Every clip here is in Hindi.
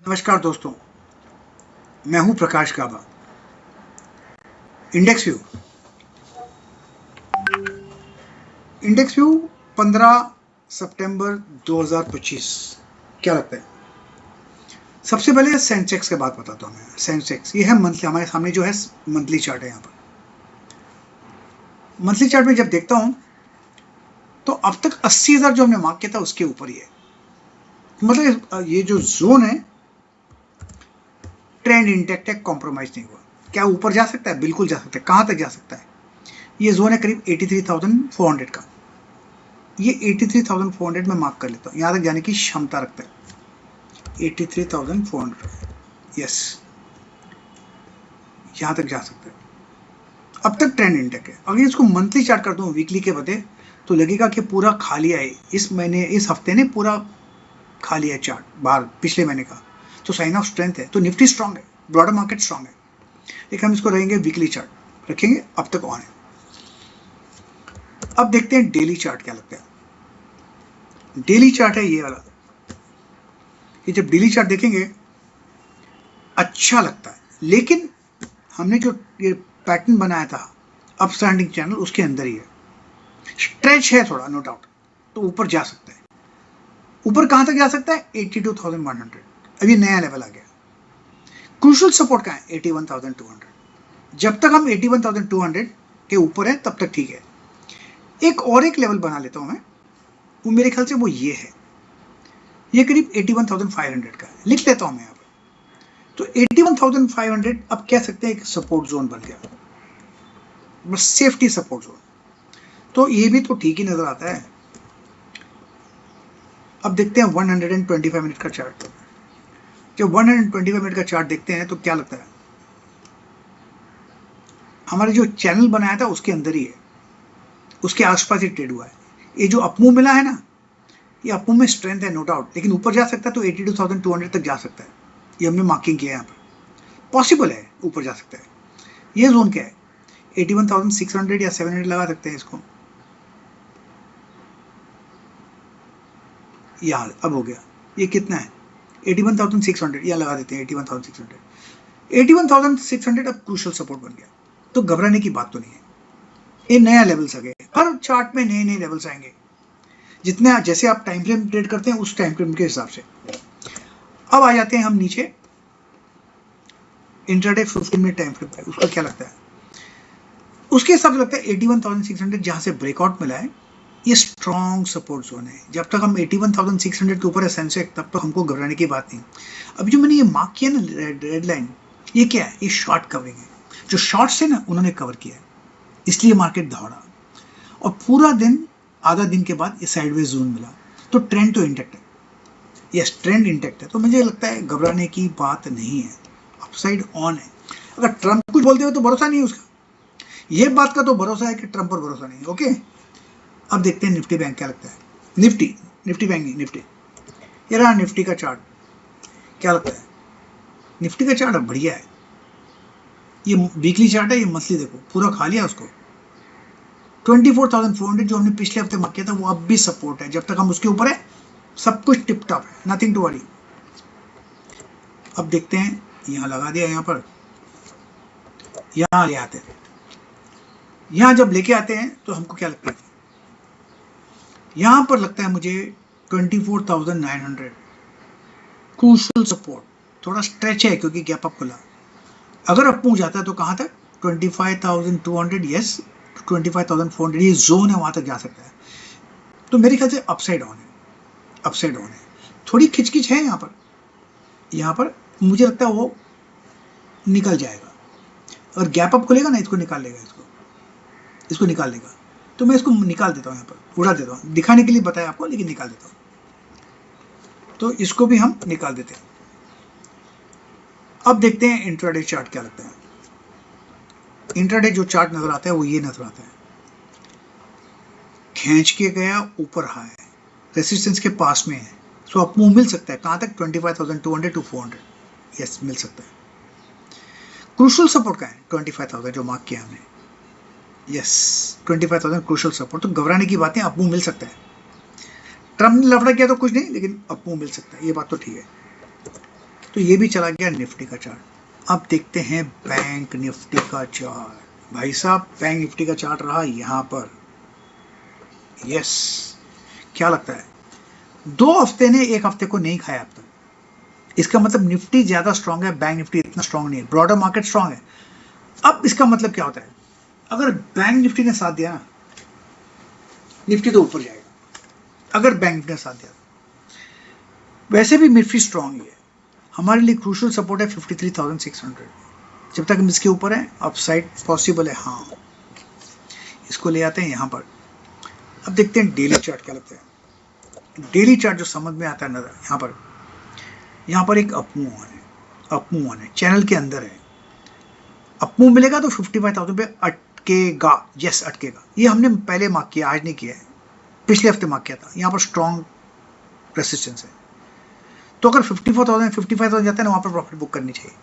नमस्कार दोस्तों, मैं हूं प्रकाश काबा। इंडेक्स व्यू 15 सितंबर 2025। क्या लगता है? सबसे पहले सेंसेक्स के बात बताता हूं मैं। सेंसेक्स ये है मंथली, हमारे सामने जो है मंथली चार्ट है। यहाँ पर मंथली चार्ट में जब देखता हूं तो अब तक 80,000 जो हमने मार्क किया था उसके ऊपर ही है। मतलब ये जो जोन है ट्रेंड इंटैक्ट है, कॉम्प्रोमाइज नहीं हुआ। क्या ऊपर जा सकता है? बिल्कुल जा सकता है। कहां तक जा सकता है? ये जोन है करीब 83,400 का। ये 83,400 में मार्क कर लेता हूं। यहां तक जाने की क्षमता रखता है 83,400। यस, यहां तक जा सकता है। अब तक ट्रेंड इंटेक है। अगर इसको मंथली चार्ट कर दूं वीकली के बदले तो लगेगा कि पूरा खाली है। इस महीने, इस हफ्ते ने पूरा खाली है चार्ट बाहर पिछले महीने का, तो साइन ऑफ स्ट्रेंथ है। तो निफ्टी स्ट्रांग है, ब्रॉडर मार्केट स्ट्रांग है। लेकिन हम इसको रहेंगे वीकली चार्ट रखेंगे, अब तक ऑन है। अब देखते हैं डेली चार्ट क्या लगता है। डेली चार्ट है ये वाला। ये जब डेली चार्ट देखेंगे अच्छा लगता है, लेकिन हमने जो ये पैटर्न बनाया था अपस्टैंडिंग चैनल, उसके अंदर ही है। स्ट्रेच है थोड़ा, नो डाउट, तो ऊपर जा सकता है। ऊपर कहां तक जा सकता है? 82,100। अब ये नया लेवल आ गया। क्रूशियल सपोर्ट कहां है? 81,200। जब तक हम 81,200 के ऊपर है तब तक ठीक है। एक लेवल बना लेता हूं मैं, वो मेरे ख्याल से वो ये है। ये करीब 81,500 का है, लिख लेता हूं मैं यहाँ पर। तो 81,500 अब कह सकते हैं एक सपोर्ट जोन बन गया, बस सेफ्टी सपोर्ट जोन। तो ये भी तो ठीक ही नजर आता है। अब देखते हैं 125 मिनट का चार्ट। जब 125 मिनट का चार्ट देखते हैं तो क्या लगता है? हमारे जो चैनल बनाया था उसके अंदर ही है, उसके आसपास ही ट्रेड हुआ है। ये जो अपमूव मिला है ना, ये अपमूव में स्ट्रेंथ है, नो डाउट, लेकिन ऊपर जा सकता है तो 82,200 तक जा सकता है। ये हमने मार्किंग किया है यहाँ पर, पॉसिबल है ऊपर जा सकता है। ये जोन क्या है? 81,600 या 700 लगा सकते हैं इसको। यार अब हो गया, ये कितना है? 81,600, या लगा देते हैं 81,600। 81,600 अब क्रूशियल सपोर्ट बन गया, तो घबराने की बात तो नहीं है। ये नया लेवल्स आ गए। हर चार्ट में नए नए लेवल्स आएंगे, जितने जैसे आप टाइम फ्रेम ट्रेड करते हैं उस टाइम फ्रेम के हिसाब से। अब आ जाते हैं हम नीचे इंट्राडे 15 मिनट टाइम फ्रेम पे। उसका क्या लगता है? उसके हिसाब से लगता है 81,600 जहां से ब्रेकआउट मिला है ये स्ट्रॉन्ग सपोर्ट जोन है। जब तक हम 81,600 के ऊपर है सेंसेक्स, तब तक हमको घबराने की बात नहीं। अभी जो मैंने ये मार्क किया ना रेड लाइन, ये क्या है? ये शॉर्ट कवरिंग है। जो शॉर्ट्स है ना उन्होंने कवर किया है, इसलिए मार्केट दौड़ा। और पूरा दिन, आधा दिन के बाद ये साइडवेज जोन मिला, तो ट्रेंड तो इंटेक्ट है। यस, ट्रेंड इंटेक्ट है। तो मुझे लगता है घबराने की बात नहीं है, अपसाइड ऑन है। अगर ट्रंप कुछ बोलते हो तो भरोसा नहीं है उसका, ये बात का तो भरोसा है कि ट्रंप पर भरोसा नहीं है। ओके, अब देखते हैं निफ्टी बैंक क्या लगता है। निफ्टी बैंक नहीं, निफ्टी। ये रहा निफ्टी का चार्ट। क्या लगता है? निफ्टी का चार्ट अब बढ़िया है। ये वीकली चार्ट है, ये मंथली देखो पूरा खा लिया उसको। 24,400 जो हमने पिछले हफ्ते मार्क किया था वो अब भी सपोर्ट है। जब तक हम उसके ऊपर है सब कुछ टिप टॉप है, नथिंग टू वरी। अब देखते हैं, यहां लगा दिया, यहां पर, यहां ले आते हैं। यहां जब लेके आते हैं तो हमको क्या लगता है? यहां पर लगता है मुझे 24,900 क्रूशियल सपोर्ट। थोड़ा स्ट्रेच है क्योंकि गैप अप खुला। अगर अप मूव जाता है तो कहां तक? 25,200। यस, 25,400 ये जोन है, वहां तक जा सकता है। तो मेरे ख्याल से अपसाइड ऑन है, अपसाइड ऑन है। थोड़ी खिचकिच है यहाँ पर मुझे लगता है वो निकल जाएगा। अगर गैप अप खुलेगा ना, इसको निकाल लेगा, इसको निकाल लेगा। तो मैं इसको निकाल देता हूँ, यहाँ पर उड़ा देता हूँ, दिखाने के लिए बताया आपको, लेकिन निकाल देता हूँ। तो इसको भी हम निकाल देते हैं। अब देखते हैं इंट्राडे चार्ट क्या लगता है। इंट्राडे जो चार्ट नजर आता है वो ये नजर आता है। खींच के गया ऊपर, हाई रेसिस्टेंस के पास में है, सो अप मूव मिल सकता है। कहां तक? 25,200 to 400। यस, मिल सकता है। क्रूशियल सपोर्ट का है 25,000 जो मार्क किया हमने। Yes, 25,000 crucial support. तो घबराने की बात है, अप मूव मिल सकता है। ट्रम्प ने लफड़ा किया तो कुछ नहीं, लेकिन अप मूव मिल सकता है, ये बात तो ठीक है। तो ये भी चला गया निफ्टी का चार्ट। अब देखते हैं बैंक निफ्टी का चार्ट। भाई साहब बैंक निफ्टी का चार्ट रहा यहाँ पर। यस, क्या लगता है 2 हफ्ते ने 1 हफ्ते को नहीं खाया अब तक। इसका मतलब निफ्टी ज्यादा स्ट्रांग है, बैंक निफ्टी इतना स्ट्रांग नहीं है, ब्रॉडर मार्केट स्ट्रांग है। अब इसका मतलब क्या होता है, अगर बैंक निफ्टी ने साथ दिया ना, निफ्टी तो ऊपर जाएगा। अगर बैंक निफ्टी ने साथ दिया, वैसे भी निफ्टी स्ट्रांग ही है। हमारे लिए क्रूशियल सपोर्ट है 53,600। जब तक हम इसके ऊपर है अपसाइड पॉसिबल है। हाँ, इसको ले आते हैं यहाँ पर। अब देखते हैं डेली चार्ट क्या लगता है। डेली चार्ट जो समझ में आता है नजर, यहाँ पर एक अपमूव ऑन है, चैनल के अंदर है। अपमूव मिलेगा तो 55,000 पे अटकेगा। यस, अटकेगा। ये हमने पहले मार्क किया, आज नहीं किया है, पिछले हफ्ते मार्क किया था। यहाँ पर स्ट्रॉन्ग रेसिस्टेंस है, तो अगर 54,000 55,000 जाता है ना, वहां पर प्रॉफिट बुक करनी चाहिए।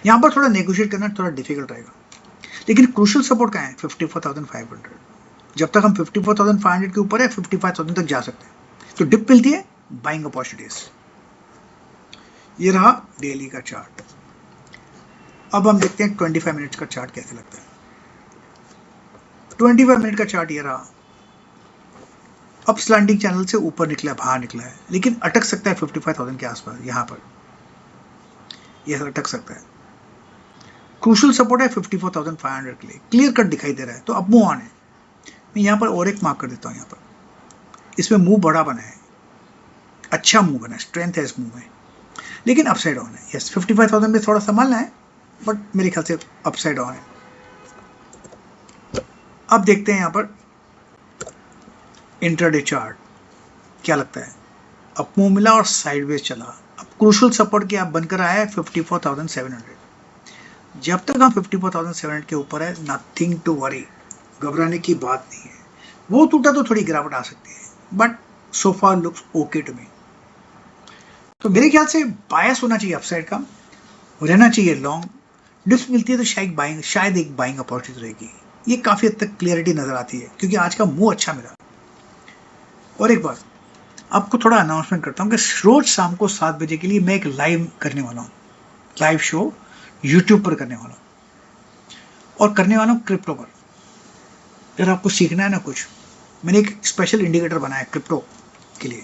यहाँ पर थोड़ा नेगोशिएट करना थोड़ा डिफिकल्ट रहेगा, लेकिन क्रूशियल सपोर्ट कहाँ है 54,500। जब तक हम 54,500 के ऊपर है 55,000 तक जा सकते हैं। तो डिप मिलती है, बाइंग अपॉर्चुनिटीज। ये रहा डेली का चार्ट। अब हम देखते हैं 25 मिनट्स का चार्ट कैसे लगता है। 25 मिनट का चार्ट ये रहा। अब स्लैंडिंग चैनल से ऊपर निकला है, बाहर निकला है, लेकिन अटक सकता है 55,000 के आसपास। यहाँ पर यह अटक सकता है। क्रूशियल सपोर्ट है 54,500 के लिए, क्लियर कट दिखाई दे रहा है, तो अब मूव ऑन है। मैं यहाँ पर और एक मार्क कर देता हूँ। यहाँ पर इसमें मूव बड़ा बना है, अच्छा मूव बना है, स्ट्रेंथ है इस मूव में, लेकिन अपसाइड ऑन है। यस, 55,000 में थोड़ा संभालना है, बट मेरे ख्याल से अपसाइड ऑन है। अब देखते हैं यहाँ पर इंट्राडे चार्ट क्या लगता है। अप मूव मिला और साइडवेज चला। अब क्रूशियल सपोर्ट की आप बनकर आया है 54,700। जब तक हम 54,700 के ऊपर है, नथिंग टू वरी, घबराने की बात नहीं है। वो टूटा तो थोड़ी गिरावट आ सकती है, but so far looks okay to me. तो मेरे ख्याल से बायस होना चाहिए अपसाइड का, रहना चाहिए लॉन्ग। डिप्स मिलती है तो शायद एक बाइंग अपॉर्चुनिटी रहेगी। ये काफी हद तक क्लियरिटी नजर आती है, क्योंकि आज का मूव अच्छा मिला। और एक बार आपको थोड़ा अनाउंसमेंट करता हूँ कि रोज शाम को 7 बजे के लिए मैं एक लाइव करने वाला हूँ, लाइव शो यूट्यूब पर करने वाला हूँ, और करने वाला हूँ क्रिप्टो पर। अगर आपको सीखना है ना कुछ, मैंने एक स्पेशल इंडिकेटर बनाया क्रिप्टो के लिए।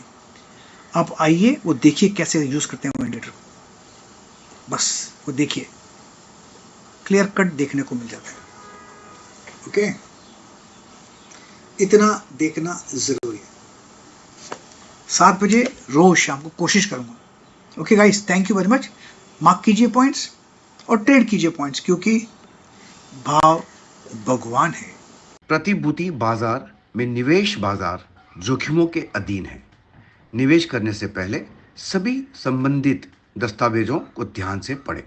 आप आइए, वो देखिए कैसे यूज करते हैं वो इंडिकेटर, बस वो देखिए, क्लियर कट देखने को मिल जाता है। ओके, इतना देखना जरूरी है। 7 बजे रोज शाम को कोशिश करूंगा। Okay guys, thank you very much. Mark कीजिए पॉइंट्स और ट्रेड कीजिए पॉइंट्स, क्योंकि भाव भगवान है। प्रतिभूति बाजार में निवेश बाजार जोखिमों के अधीन है। निवेश करने से पहले सभी संबंधित दस्तावेजों को ध्यान से पढ़ें।